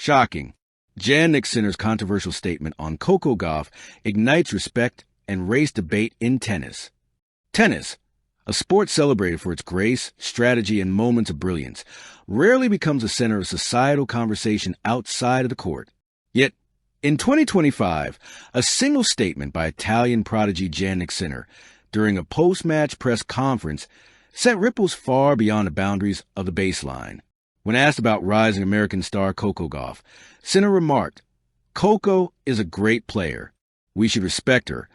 Shocking. Jannik Sinner's controversial statement on Coco Gauff ignites respect and race debate in tennis. Tennis, a sport celebrated for its grace, strategy, and moments of brilliance, rarely becomes the center of societal conversation outside of the court. Yet, in 2025, a single statement by Italian prodigy Jannik Sinner during a post-match press conference sent ripples far beyond the boundaries of the baseline. When asked about rising American star Coco Gauff, Sinner remarked, "Coco is a great player. We should respect her.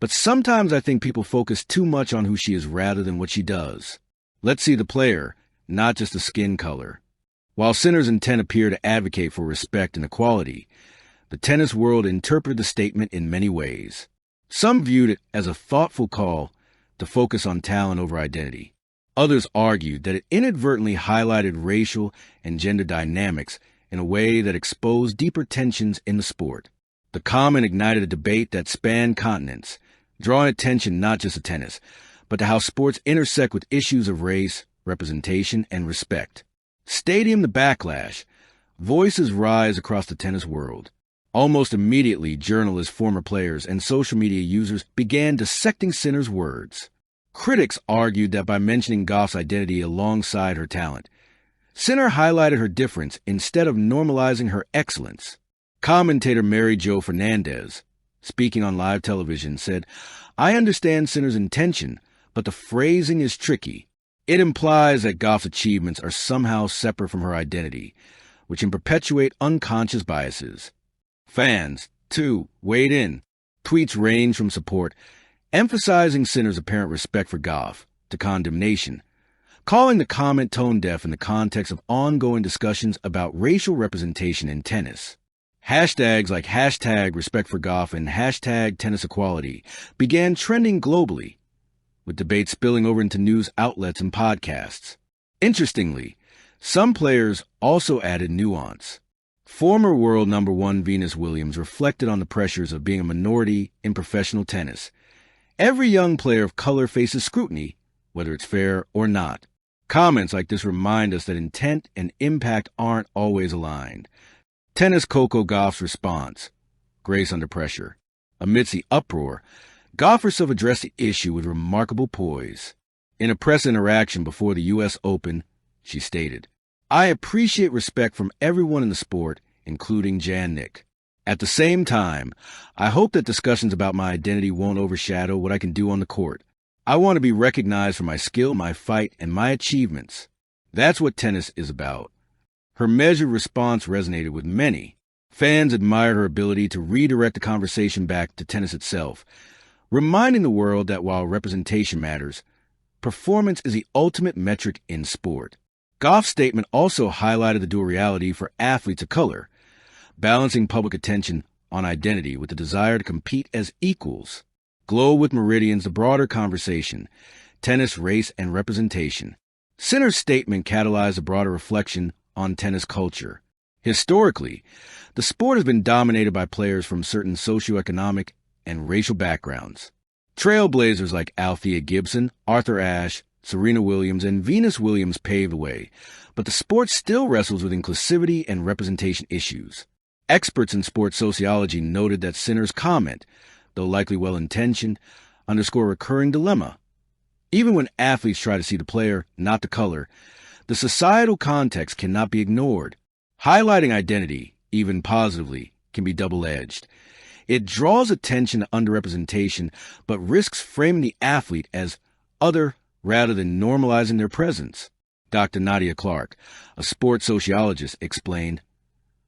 But sometimes I think people focus too much on who she is rather than what she does. Let's see the player, not just the skin color." While Sinner's intent appeared to advocate for respect and equality, the tennis world interpreted the statement in many ways. Some viewed it as a thoughtful call to focus on talent over identity. Others argued that it inadvertently highlighted racial and gender dynamics in a way that exposed deeper tensions in the sport. The comment ignited a debate that spanned continents, drawing attention not just to tennis, but to how sports intersect with issues of race, representation, and respect. Stadium the backlash. Voices rise across the tennis world. Almost immediately, journalists, former players, and social media users began dissecting Sinner's words. Critics argued that by mentioning Gauff's identity alongside her talent, Sinner highlighted her difference instead of normalizing her excellence. Commentator Mary Jo Fernandez, speaking on live television, said, "I understand Sinner's intention, but the phrasing is tricky. It implies that Gauff's achievements are somehow separate from her identity, which can perpetuate unconscious biases." Fans, too, weighed in. Tweets range from support, emphasizing Sinner's apparent respect for Gauff, to condemnation, calling the comment tone-deaf in the context of ongoing discussions about racial representation in tennis. Hashtags like #RespectForGauff and #TennisEquality began trending globally, with debates spilling over into news outlets and podcasts. Interestingly, some players also added nuance. Former world number one Venus Williams reflected on the pressures of being a minority in professional tennis. Every young player of color faces scrutiny, whether it's fair or not. Comments like this remind us that intent and impact aren't always aligned. Tennis Coco Gauff's response: grace under pressure. Amidst the uproar, Gauff herself addressed the issue with remarkable poise. In a press interaction before the U.S. Open, she stated, "I appreciate respect from everyone in the sport, including Jannik. At the same time, I hope that discussions about my identity won't overshadow what I can do on the court. I want to be recognized for my skill, my fight, and my achievements. That's what tennis is about." Her measured response resonated with many. Fans admired her ability to redirect the conversation back to tennis itself, reminding the world that while representation matters, performance is the ultimate metric in sport. Gauff's statement also highlighted the dual reality for athletes of color, balancing public attention on identity with the desire to compete as equals. Glow with meridians the broader conversation: tennis, race, and representation. Sinner's statement catalyzed a broader reflection on tennis culture. Historically, the sport has been dominated by players from certain socioeconomic and racial backgrounds. Trailblazers like Althea Gibson, Arthur Ashe, Serena Williams, and Venus Williams paved the way, but the sport still wrestles with inclusivity and representation issues. Experts in sports sociology noted that Sinner's comment, though likely well-intentioned, underscore a recurring dilemma. Even when athletes try to see the player, not the color, the societal context cannot be ignored. Highlighting identity, even positively, can be double-edged. It draws attention to underrepresentation, but risks framing the athlete as other rather than normalizing their presence. Dr. Nadia Clark, a sports sociologist, explained,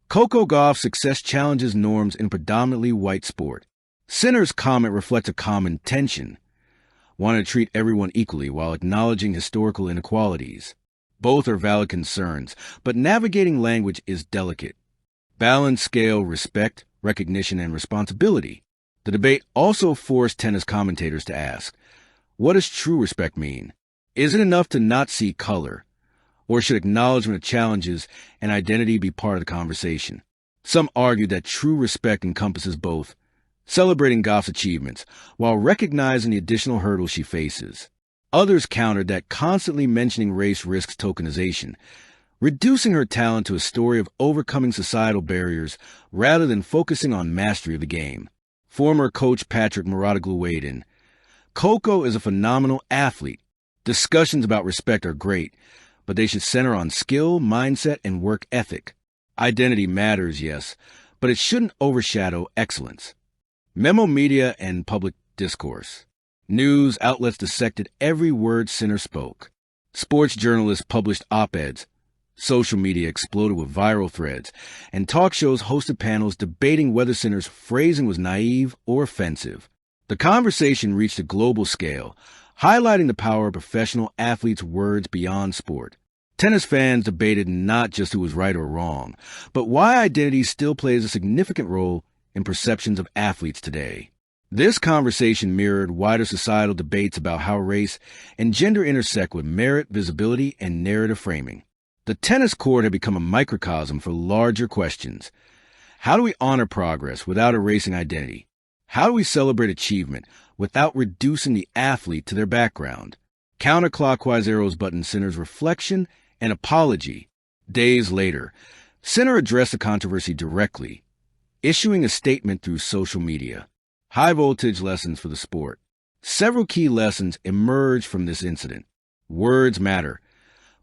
"Coco Gauff's success challenges norms in a predominantly white sport. Sinner's comment reflects a common tension, wanting to treat everyone equally while acknowledging historical inequalities. Both are valid concerns, but navigating language is delicate. Balance scale respect, recognition, and responsibility." The debate also forced tennis commentators to ask, what does true respect mean? Is it enough to not see color? Or should acknowledgement of challenges and identity be part of the conversation? Some argue that true respect encompasses both, celebrating Gauff's achievements while recognizing the additional hurdles she faces. Others countered that constantly mentioning race risks tokenization, reducing her talent to a story of overcoming societal barriers rather than focusing on mastery of the game. Former coach Patrick Mouratoglou weighed in. Coco is a phenomenal athlete. Discussions about respect are great, but they should center on skill, mindset, and work ethic. Identity matters, yes, but it shouldn't overshadow excellence. Memo media and public discourse. News outlets dissected every word Sinner spoke. Sports journalists published op-eds. Social media exploded with viral threads, and talk shows hosted panels debating whether Sinner's phrasing was naive or offensive. The conversation reached a global scale, highlighting the power of professional athletes' words beyond sport. Tennis fans debated not just who was right or wrong, but why identity still plays a significant role in perceptions of athletes today. This conversation mirrored wider societal debates about how race and gender intersect with merit, visibility, and narrative framing. The tennis court had become a microcosm for larger questions. How do we honor progress without erasing identity? How do we celebrate achievement without reducing the athlete to their background? Counterclockwise arrows button Sinner's reflection and apology. Days later, Sinner addressed the controversy directly, issuing a statement through social media. High-voltage lessons for the sport. Several key lessons emerged from this incident. Words matter.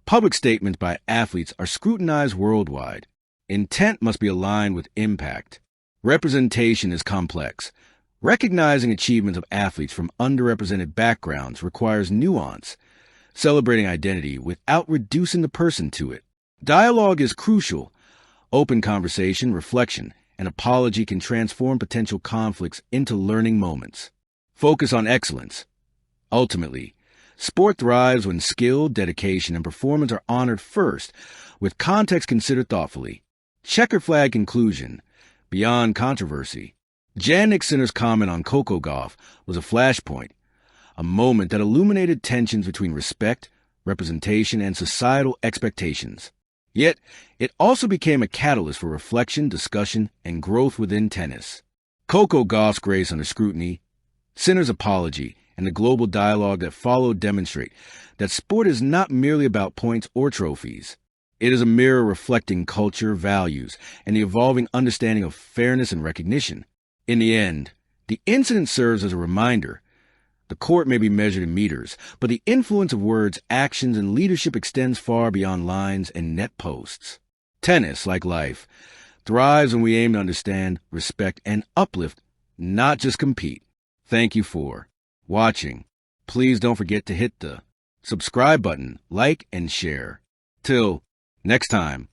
Public statements by athletes are scrutinized worldwide. Intent must be aligned with impact. Representation is complex. Recognizing achievements of athletes from underrepresented backgrounds requires nuance, celebrating identity without reducing the person to it. Dialogue is crucial. Open conversation, reflection, and apology can transform potential conflicts into learning moments. Focus on excellence. Ultimately, sport thrives when skill, dedication, and performance are honored first, with context considered thoughtfully. Checker flag conclusion. Beyond controversy. Jannik Sinner's comment on Coco Gauff was a flashpoint, a moment that illuminated tensions between respect, representation, and societal expectations. Yet, it also became a catalyst for reflection, discussion, and growth within tennis. Coco Gauff's grace under scrutiny, Sinner's apology, and the global dialogue that followed demonstrate that sport is not merely about points or trophies. It is a mirror reflecting culture, values, and the evolving understanding of fairness and recognition. In the end, the incident serves as a reminder. The court may be measured in meters, but the influence of words, actions, and leadership extends far beyond lines and net posts. Tennis, like life, thrives when we aim to understand, respect, and uplift, not just compete. Thank you for watching. Please don't forget to hit the subscribe button, like, and share. Till next time.